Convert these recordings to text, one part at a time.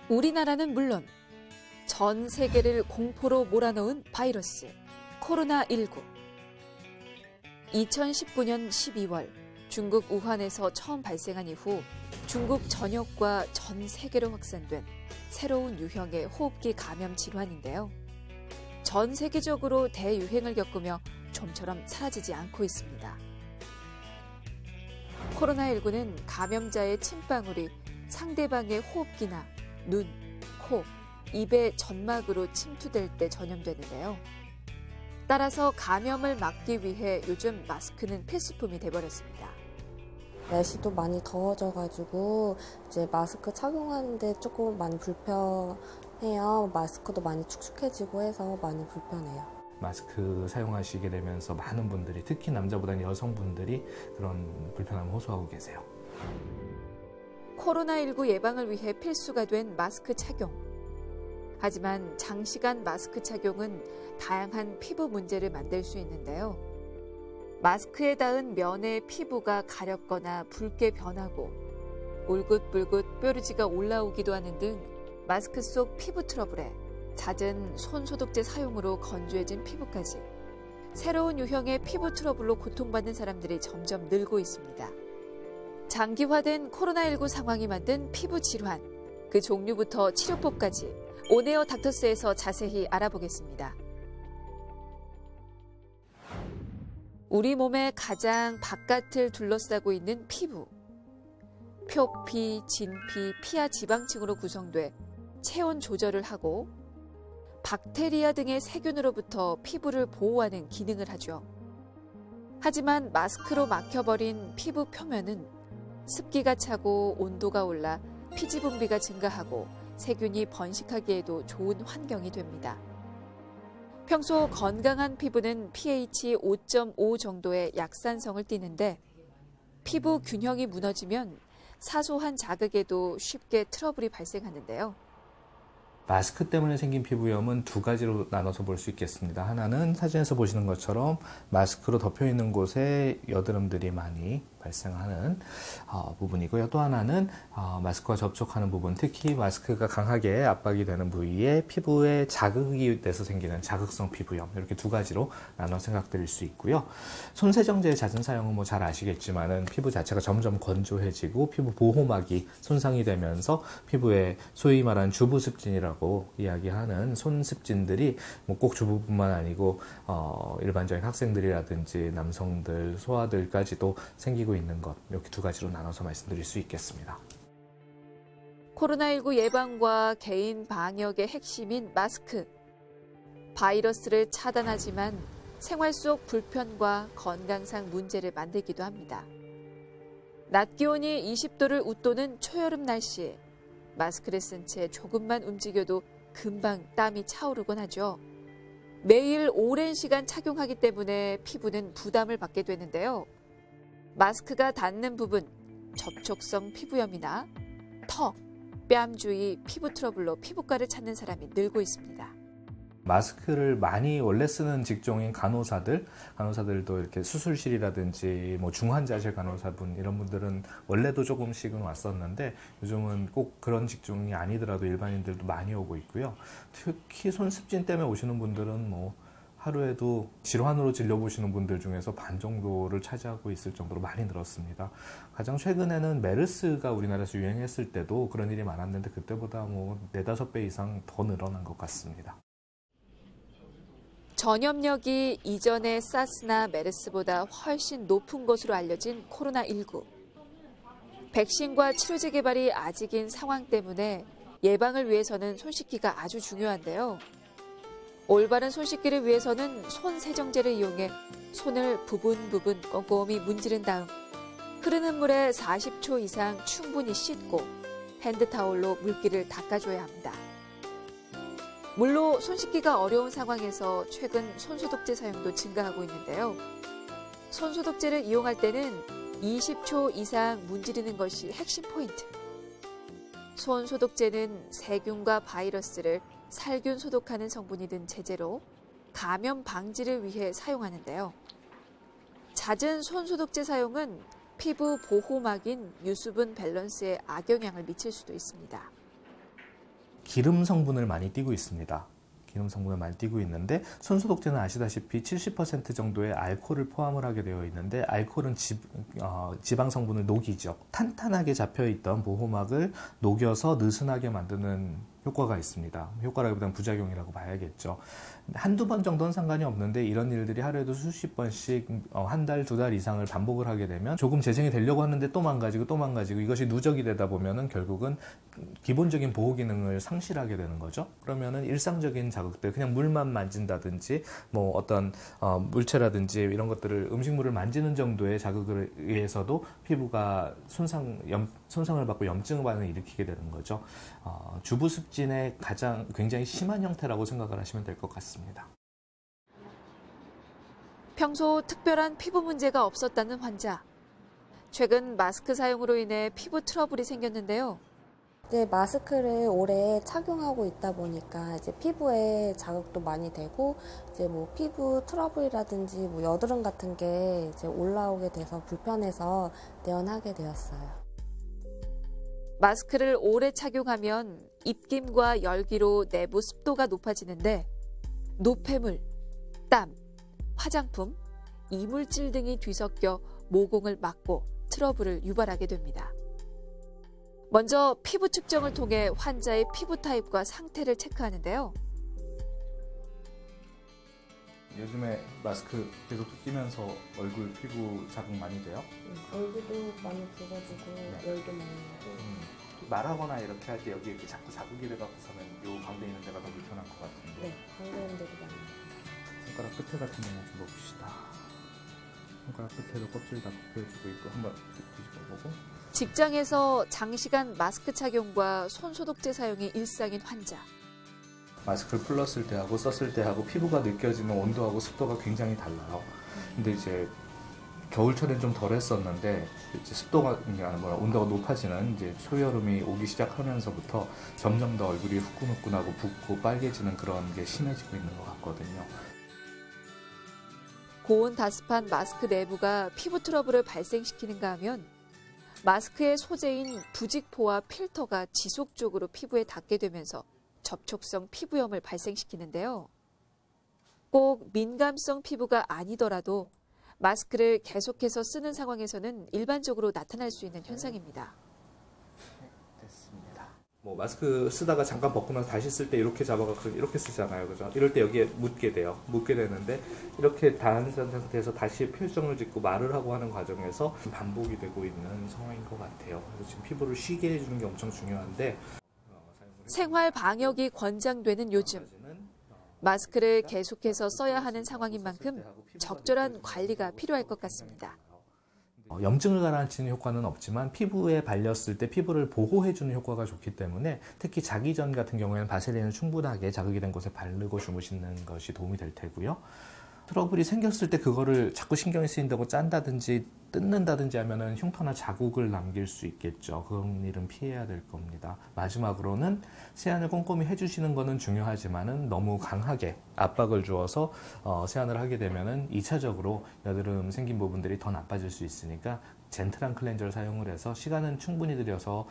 우리나라는 물론 전 세계를 공포로 몰아넣은 바이러스 코로나19. 2019년 12월 중국 우한에서 처음 발생한 이후 중국 전역과 전 세계로 확산된 새로운 유형의 호흡기 감염 질환인데요. 전 세계적으로 대유행을 겪으며 좀처럼 사라지지 않고 있습니다. 코로나19는 감염자의 침방울이 상대방의 호흡기나 눈, 코, 입의 점막으로 침투될 때 전염되는데요. 따라서 감염을 막기 위해 요즘 마스크는 필수품이 돼버렸습니다. 날씨도 많이 더워져가지고 이제 마스크 착용하는데 조금 많이 불편해요. 마스크도 많이 축축해지고 해서 많이 불편해요. 마스크 사용하시게 되면서 많은 분들이, 특히 남자보다는 여성분들이 그런 불편함을 호소하고 계세요. 코로나19 예방을 위해 필수가 된 마스크 착용. 하지만 장시간 마스크 착용은 다양한 피부 문제를 만들 수 있는데요. 마스크에 닿은 면의 피부가 가렵거나 붉게 변하고 울긋불긋 뾰루지가 올라오기도 하는 등 마스크 속 피부 트러블에 잦은 손 소독제 사용으로 건조해진 피부까지 새로운 유형의 피부 트러블로 고통받는 사람들이 점점 늘고 있습니다. 장기화된 코로나19 상황이 만든 피부 질환, 그 종류부터 치료법까지 온에어 닥터스에서 자세히 알아보겠습니다. 우리 몸의 가장 바깥을 둘러싸고 있는 피부. 표피, 진피, 피하 지방층으로 구성돼 체온 조절을 하고 박테리아 등의 세균으로부터 피부를 보호하는 기능을 하죠. 하지만 마스크로 막혀버린 피부 표면은 습기가 차고 온도가 올라 피지 분비가 증가하고 세균이 번식하기에도 좋은 환경이 됩니다. 평소 건강한 피부는 pH 5.5 정도의 약산성을 띠는데 피부 균형이 무너지면 사소한 자극에도 쉽게 트러블이 발생하는데요. 마스크 때문에 생긴 피부염은 두 가지로 나눠서 볼 수 있겠습니다. 하나는 사진에서 보시는 것처럼 마스크로 덮여있는 곳에 여드름들이 많이 발생하는 부분이고요. 또 하나는 마스크와 접촉하는 부분, 특히 마스크가 강하게 압박이 되는 부위에 피부에 자극이 돼서 생기는 자극성 피부염, 이렇게 두 가지로 나눠 생각드릴 수 있고요. 손세정제의 잦은 사용은 잘 아시겠지만은 피부 자체가 점점 건조해지고 피부 보호막이 손상이 되면서 피부에 소위 말하는 주부습진이라고 이야기하는 손습진들이 꼭 주부뿐만 아니고 일반적인 학생들이라든지 남성들, 소아들까지도 생기고 있는 것, 이렇게 두 가지로 나눠서 말씀드릴 수 있겠습니다. 코로나19 예방과 개인 방역의 핵심인 마스크. 바이러스를 차단하지만 생활 속 불편과 건강상 문제를 만들기도 합니다. 낮 기온이 20도를 웃도는 초여름 날씨, 마스크를 쓴 채 조금만 움직여도 금방 땀이 차오르곤 하죠. 매일 오랜 시간 착용하기 때문에 피부는 부담을 받게 되는데요. 마스크가 닿는 부분, 접촉성 피부염이나 턱, 뺨 주위 피부 트러블로 피부과를 찾는 사람이 늘고 있습니다. 마스크를 많이 원래 쓰는 직종인 간호사들도 이렇게 수술실이라든지 중환자실 간호사분, 이런 분들은 원래도 조금씩은 왔었는데 요즘은 꼭 그런 직종이 아니더라도 일반인들도 많이 오고 있고요. 특히 손습진 때문에 오시는 분들은 하루에도 질환으로 진료보시는 분들 중에서 반 정도를 차지하고 있을 정도로 많이 늘었습니다. 가장 최근에는 메르스가 우리나라에서 유행했을 때도 그런 일이 많았는데 그때보다 4-5배 이상 더 늘어난 것 같습니다. 전염력이 이전의 사스나 메르스보다 훨씬 높은 것으로 알려진 코로나19. 백신과 치료제 개발이 아직인 상황 때문에 예방을 위해서는 손 씻기가 아주 중요한데요. 올바른 손 씻기를 위해서는 손 세정제를 이용해 손을 부분 꼼꼼히 문지른 다음 흐르는 물에 40초 이상 충분히 씻고 핸드타올로 물기를 닦아줘야 합니다. 물로 손 씻기가 어려운 상황에서 최근 손소독제 사용도 증가하고 있는데요. 손소독제를 이용할 때는 20초 이상 문지르는 것이 핵심 포인트. 손소독제는 세균과 바이러스를 살균 소독하는 성분이 든 제제로 감염 방지를 위해 사용하는데요. 잦은 손소독제 사용은 피부 보호막인 유수분 밸런스에 악영향을 미칠 수도 있습니다. 기름 성분을 많이 띠고 있습니다. 기름 성분을 많이 띠고 있는데 손소독제는 아시다시피 70% 정도의 알코올을 포함을 하게 되어 있는데 알코올은 지방 성분을 녹이죠. 탄탄하게 잡혀있던 보호막을 녹여서 느슨하게 만드는 효과가 있습니다. 효과라기보다는 부작용이라고 봐야겠죠. 한두 번 정도는 상관이 없는데 이런 일들이 하루에도 수십 번씩 한 달, 두 달 이상을 반복을 하게 되면 조금 재생이 되려고 하는데 또 망가지고 이것이 누적이 되다 보면은 결국은 기본적인 보호 기능을 상실하게 되는 거죠. 그러면은 일상적인 자극들, 그냥 물만 만진다든지 뭐 어떤 물체라든지 이런 것들을 음식물을 만지는 정도의 자극에 의해서도 피부가 손상을 받고 염증 반응을 일으키게 되는 거죠. 주부습진의 굉장히 심한 형태라고 생각을 하시면 될 것 같습니다. 평소 특별한 피부 문제가 없었다는 환자. 최근 마스크 사용으로 인해 피부 트러블이 생겼는데요. 이제 마스크를 오래 착용하고 있다 보니까 이제 피부에 자극도 많이 되고 이제 뭐 피부 트러블이라든지 뭐 여드름 같은 게 이제 올라오게 돼서 불편해서 내원하게 되었어요. 마스크를 오래 착용하면 입김과 열기로 내부 습도가 높아지는데 노폐물, 땀, 화장품, 이물질 등이 뒤섞여 모공을 막고 트러블을 유발하게 됩니다. 먼저 피부 측정을 통해 환자의 피부 타입과 상태를 체크하는데요. 요즘에 마스크 계속 끼면서 얼굴 피부 자극 많이 돼요? 얼굴도 많이 붉어지고 열도 많이 나고. 말하거나 이렇게 할 때 여기 이렇게 자꾸 자극이 돼갖고서는 요 가운데 있는 데가 더 불편할 것 같은데. 네, 가운데 있는 데도 많이 나고. 손가락 끝에 같은 경우 좀 봅시다. 손가락 끝에도 껍질 다 벗겨지고 있고 한번 뒤집어보고. 직장에서 장시간 마스크 착용과 손소독제 사용이 일상인 환자. 마스크를 풀었을 때하고 썼을 때하고 피부가 느껴지는 온도하고 습도가 굉장히 달라요. 근데 이제 겨울철엔 좀 덜했었는데 이제 습도가 온도가 높아지는 이제 초여름이 오기 시작하면서부터 점점 더 얼굴이 후끈후끈하고 붓고 빨개지는 그런 게 심해지고 있는 것 같거든요. 고온다습한 마스크 내부가 피부 트러블을 발생시키는가 하면 마스크의 소재인 부직포와 필터가 지속적으로 피부에 닿게 되면서 접촉성 피부염을 발생시키는데요. 꼭 민감성 피부가 아니더라도 마스크를 계속해서 쓰는 상황에서는 일반적으로 나타날 수 있는 현상입니다. 됐습니다. 뭐 마스크 쓰다가 잠깐 벗고 나서 다시 쓸 때 이렇게 잡아서 이렇게 쓰잖아요, 그죠? 이럴 때 여기에 묻게 돼요. 묻게 되는데 이렇게 닿은 상태에서 다시 표정을 짓고 말을 하고 하는 과정에서 반복이 되고 있는 상황인 것 같아요. 그래서 지금 피부를 쉬게 해주는 게 엄청 중요한데 생활 방역이 권장되는 요즘 마스크를 계속해서 써야 하는 상황인 만큼 적절한 관리가 필요할 것 같습니다. 염증을 가라앉히는 효과는 없지만 피부에 발렸을 때 피부를 보호해주는 효과가 좋기 때문에 특히 자기 전 같은 경우에는 바셀린을 충분하게 자극이 된 곳에 바르고 주무시는 것이 도움이 될 테고요. 트러블이 생겼을 때 그거를 자꾸 신경이 쓰인다고 짠다든지 뜯는다든지 하면은 흉터나 자국을 남길 수 있겠죠. 그런 일은 피해야 될 겁니다. 마지막으로는 세안을 꼼꼼히 해주시는 거는 중요하지만은 너무 강하게 압박을 주어서 세안을 하게 되면은 2차적으로 여드름 생긴 부분들이 더 나빠질 수 있으니까 젠틀한 클렌저를 사용을 해서 시간은 충분히 들여서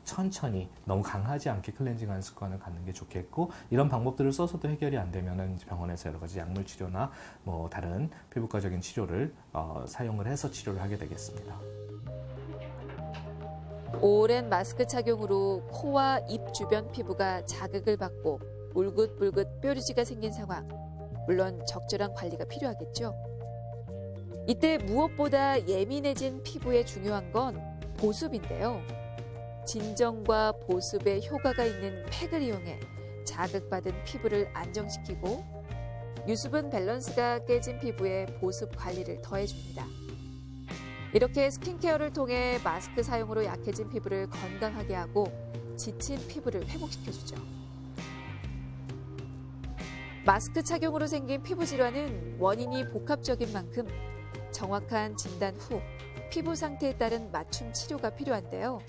천천히 너무 강하지 않게 클렌징하는 습관을 갖는 게 좋겠고, 이런 방법들을 써서도 해결이 안 되면은 병원에서 여러 가지 약물 치료나 뭐 다른 피부과적인 치료를 사용을 해서 치료를 하게 되겠습니다. 오랜 마스크 착용으로 코와 입 주변 피부가 자극을 받고 울긋불긋 뾰루지가 생긴 상황. 물론 적절한 관리가 필요하겠죠. 이때 무엇보다 예민해진 피부에 중요한 건 보습인데요. 진정과 보습에 효과가 있는 팩을 이용해 자극받은 피부를 안정시키고 유수분 밸런스가 깨진 피부에 보습 관리를 더해줍니다. 이렇게 스킨케어를 통해 마스크 사용으로 약해진 피부를 건강하게 하고 지친 피부를 회복시켜주죠. 마스크 착용으로 생긴 피부 질환은 원인이 복합적인 만큼 정확한 진단 후 피부 상태에 따른 맞춤 치료가 필요한데요.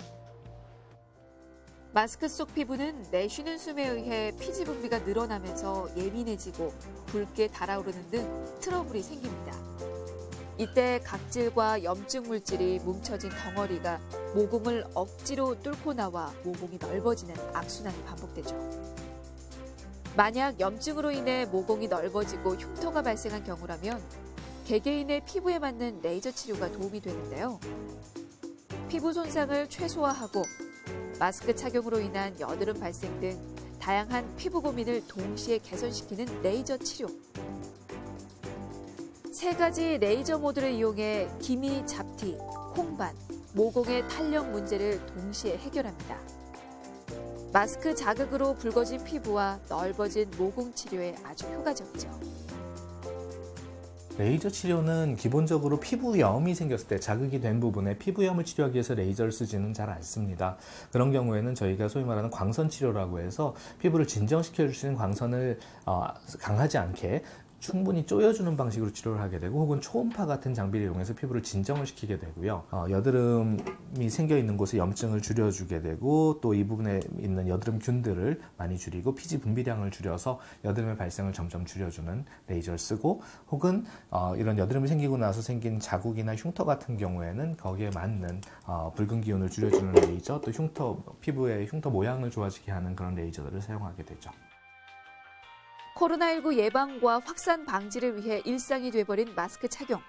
마스크 속 피부는 내쉬는 숨에 의해 피지 분비가 늘어나면서 예민해지고 붉게 달아오르는 등 트러블이 생깁니다. 이때 각질과 염증 물질이 뭉쳐진 덩어리가 모공을 억지로 뚫고 나와 모공이 넓어지는 악순환이 반복되죠. 만약 염증으로 인해 모공이 넓어지고 흉터가 발생한 경우라면 개개인의 피부에 맞는 레이저 치료가 도움이 되는데요. 피부 손상을 최소화하고 마스크 착용으로 인한 여드름 발생 등 다양한 피부 고민을 동시에 개선시키는 레이저 치료. 3가지 레이저 모드를 이용해 기미 잡티, 홍반, 모공의 탄력 문제를 동시에 해결합니다. 마스크 자극으로 붉어진 피부와 넓어진 모공 치료에 아주 효과적이죠. 레이저 치료는 기본적으로 피부염이 생겼을 때 자극이 된 부분에 피부염을 치료하기 위해서 레이저를 쓰지는 잘 않습니다. 그런 경우에는 저희가 소위 말하는 광선 치료라고 해서 피부를 진정시켜 줄 수 있는 광선을 강하지 않게 충분히 조여주는 방식으로 치료를 하게 되고 혹은 초음파 같은 장비를 이용해서 피부를 진정을 시키게 되고요. 여드름이 생겨 있는 곳에 염증을 줄여주게 되고 또 이 부분에 있는 여드름균들을 많이 줄이고 피지 분비량을 줄여서 여드름의 발생을 점점 줄여주는 레이저를 쓰고 혹은 이런 여드름이 생기고 나서 생긴 자국이나 흉터 같은 경우에는 거기에 맞는 붉은 기운을 줄여주는 레이저 또 피부의 흉터 모양을 좋아지게 하는 그런 레이저들을 사용하게 되죠. 코로나19 예방과 확산 방지를 위해 일상이 돼버린 마스크 착용.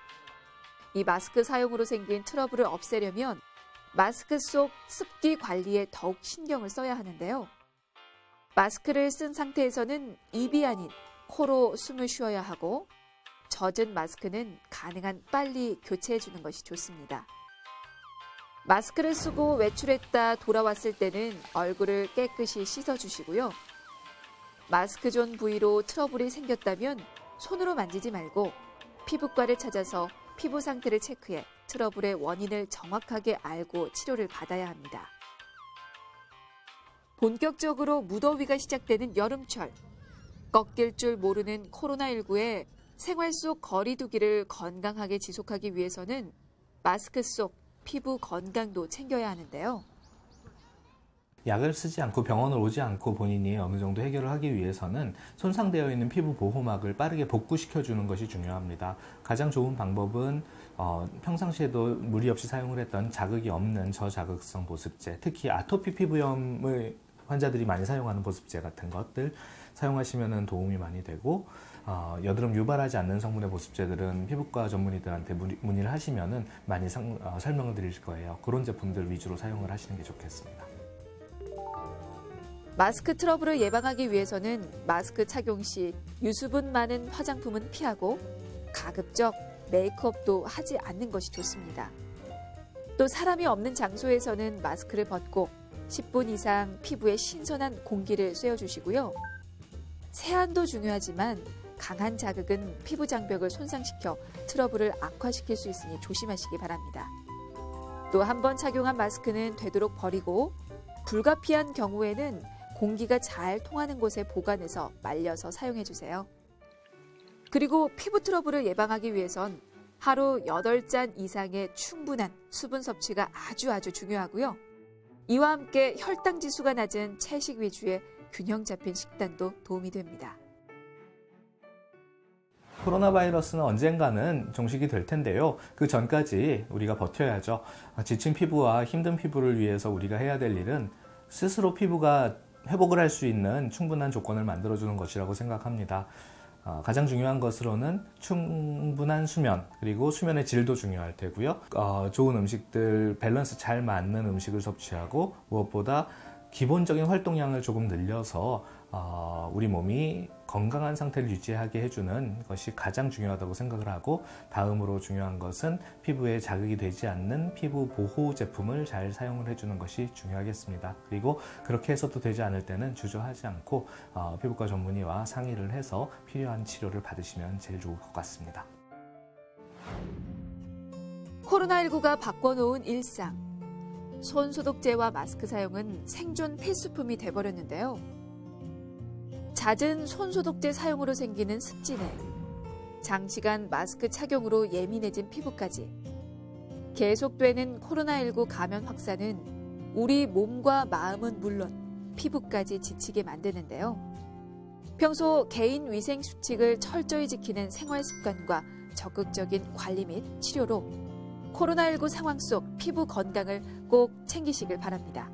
이 마스크 사용으로 생긴 트러블을 없애려면 마스크 속 습기 관리에 더욱 신경을 써야 하는데요. 마스크를 쓴 상태에서는 입이 아닌 코로 숨을 쉬어야 하고 젖은 마스크는 가능한 빨리 교체해 주는 것이 좋습니다. 마스크를 쓰고 외출했다 돌아왔을 때는 얼굴을 깨끗이 씻어주시고요. 마스크 존 부위로 트러블이 생겼다면 손으로 만지지 말고 피부과를 찾아서 피부 상태를 체크해 트러블의 원인을 정확하게 알고 치료를 받아야 합니다. 본격적으로 무더위가 시작되는 여름철. 꺾일 줄 모르는 코로나19에 생활 속 거리 두기를 건강하게 지속하기 위해서는 마스크 속 피부 건강도 챙겨야 하는데요. 약을 쓰지 않고 병원을 오지 않고 본인이 어느 정도 해결을 하기 위해서는 손상되어 있는 피부 보호막을 빠르게 복구시켜주는 것이 중요합니다. 가장 좋은 방법은 평상시에도 무리 없이 사용을 했던 자극이 없는 저자극성 보습제, 특히 아토피 피부염을 환자들이 많이 사용하는 보습제 같은 것들 사용하시면 도움이 많이 되고 여드름 유발하지 않는 성분의 보습제들은 피부과 전문의들한테 문의를 하시면 많이 설명을 드릴 거예요. 그런 제품들 위주로 사용을 하시는 게 좋겠습니다. 마스크 트러블을 예방하기 위해서는 마스크 착용 시 유수분 많은 화장품은 피하고 가급적 메이크업도 하지 않는 것이 좋습니다. 또 사람이 없는 장소에서는 마스크를 벗고 10분 이상 피부에 신선한 공기를 쐬어주시고요. 세안도 중요하지만 강한 자극은 피부 장벽을 손상시켜 트러블을 악화시킬 수 있으니 조심하시기 바랍니다. 또 한 번 착용한 마스크는 되도록 버리고 불가피한 경우에는 공기가 잘 통하는 곳에 보관해서 말려서 사용해주세요. 그리고 피부 트러블을 예방하기 위해선 하루 8잔 이상의 충분한 수분 섭취가 아주 중요하고요. 이와 함께 혈당 지수가 낮은 채식 위주의 균형 잡힌 식단도 도움이 됩니다. 코로나 바이러스는 언젠가는 종식이 될 텐데요. 그 전까지 우리가 버텨야죠. 지친 피부와 힘든 피부를 위해서 우리가 해야 될 일은 스스로 피부가 회복을 할 수 있는 충분한 조건을 만들어주는 것이라고 생각합니다. 가장 중요한 것으로는 충분한 수면, 그리고 수면의 질도 중요할 테고요. 좋은 음식들, 밸런스 잘 맞는 음식을 섭취하고 무엇보다 기본적인 활동량을 조금 늘려서 우리 몸이 건강한 상태를 유지하게 해주는 것이 가장 중요하다고 생각을 하고, 다음으로 중요한 것은 피부에 자극이 되지 않는 피부 보호 제품을 잘 사용을 해주는 것이 중요하겠습니다. 그리고 그렇게 해서도 되지 않을 때는 주저하지 않고 피부과 전문의와 상의를 해서 필요한 치료를 받으시면 제일 좋을 것 같습니다. 코로나19가 바꿔놓은 일상. 손 소독제와 마스크 사용은 생존 필수품이 돼버렸는데요. 잦은 손 소독제 사용으로 생기는 습진에 장시간 마스크 착용으로 예민해진 피부까지 계속되는 코로나19 감염 확산은 우리 몸과 마음은 물론 피부까지 지치게 만드는데요. 평소 개인 위생 수칙을 철저히 지키는 생활 습관과 적극적인 관리 및 치료로 코로나19 상황 속 피부 건강을 꼭 챙기시길 바랍니다.